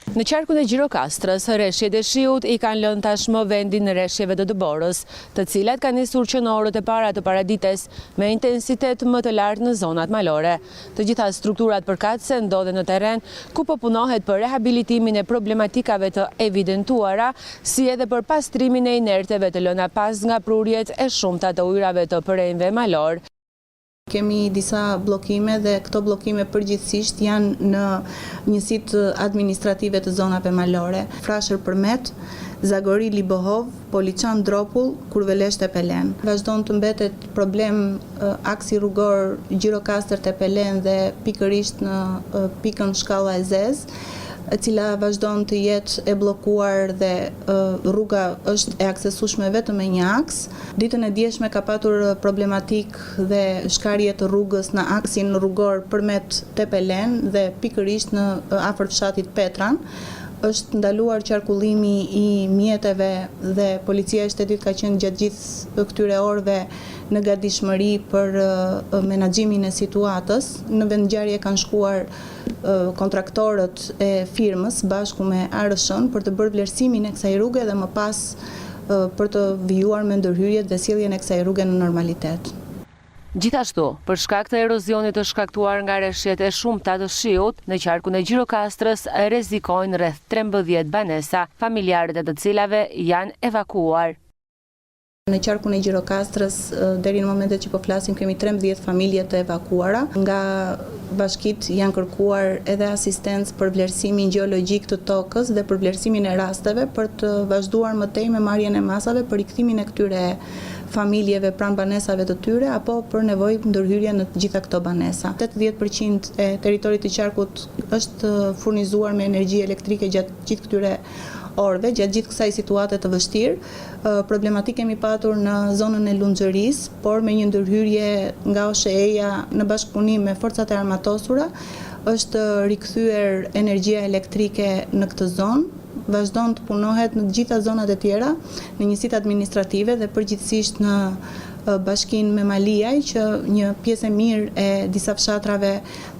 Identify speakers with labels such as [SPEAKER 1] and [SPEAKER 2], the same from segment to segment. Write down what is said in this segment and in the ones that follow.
[SPEAKER 1] Në qarkun e Gjirokastrës, rreshjet e shiut I kanë lënë tashmë vendin në rreshjeve të Dëborës, të cilat kanë nisur që në orët e para të paradites me intensitet më të lartë në zonat malore. Të gjitha strukturat përkatëse ndodhen në terren ku po punohet për rehabilitimin e problematikave të evidentuara, si edhe për pastrimin e inerteve të lëna pas nga prurjet e shumta të ujrave të përrenjve malor.
[SPEAKER 2] Kemi disa bllokime dhe këto bllokime përgjithsisht janë në njësitë administrative të zonave malore. Frashër Përmet, Zagori Libohov, Poliçan Dropull, Kurvelesh Tepelen. Vazhdon të mbetet problem aksi rrugor Gjirokastër Tepelen dhe pikërisht në pikën Shkalla e Zezë, e cila vazhdon të jetë e bllokuar dhe rruga është e aksesueshme vetëm me një aks. Ditën e dieshme ka patur problematik dhe shkarje të rrugës në aksin rrugor Përmet Tepelen dhe pikërisht në afër fshatit Petran. Është ndaluar qarkullimi I mjeteve dhe policia e shtetit ka qenë gjatë gjithë këtyre orëve në gatishmëri për menaxhimin e situatës. Në vendngjarje kanë shkuar kontraktorët e firmës bashku me ARSH-n për të bërë vlerësimin e kësaj rruge dhe më pas për të vijuar me ndërhyrjet dhe sjelljen e kësaj rruge në normalitet.
[SPEAKER 1] Gjithashtu, për shkak të erozionit të shkaktuar nga rreshjet e shumta të shiut, në qarkun e Gjirokastrës rrezikojnë rreth 13 banesa, familjarët e të cilave janë evakuuar.
[SPEAKER 2] Në qarkun e Gjirokastrës, deri në momentet që po flasim, kemi 13 familje të evakuara. Nga bashkitë janë kërkuar edhe asistencë për vlerësimin gjeologjik të tokës dhe për vlerësimin e rasteve për të vazhduar më tej me marrjen e masave për rikthimin e këtyre familjeve pranë banesave të tyre apo për nevojë ndërhyrje në të gjitha këto banesa. 80% e territorit të qarkut është furnizuar me energji elektrike gjatë gjithë këtyre orëve, gjatë gjithë kësaj situate të vështirë. Problematik kemi patur në zonën e Lunxhërisë, por me një ndërhyrje nga OSHE-ja në bashkëpunim me forcat e armatosura, është rikthyer energjia elektrike në këtë zonë. Vazhdon të punohet në të gjitha zonat e tjera, në njësitë administrative dhe përgjithsisht në bashkinë me Maliaj, që një pjesë e mirë e disa fshatrave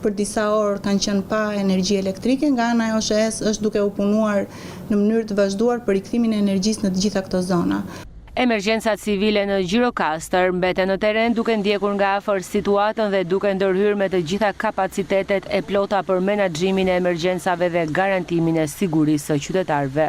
[SPEAKER 2] për disa orë kanë qenë pa energji elektrike, nga ana e OSHE-s është duke u punuar në mënyrë të vazhduar për rikthimin e energjisë në të gjitha këto zona.
[SPEAKER 1] Emergjenca civile në Gjirokastër mbeten në terren duke ndjekur nga afër situatën dhe duke ndërhyrë me të gjitha kapacitetet e plota për menaxhimin e emergjencave dhe garantimin e sigurisë së qytetarëve.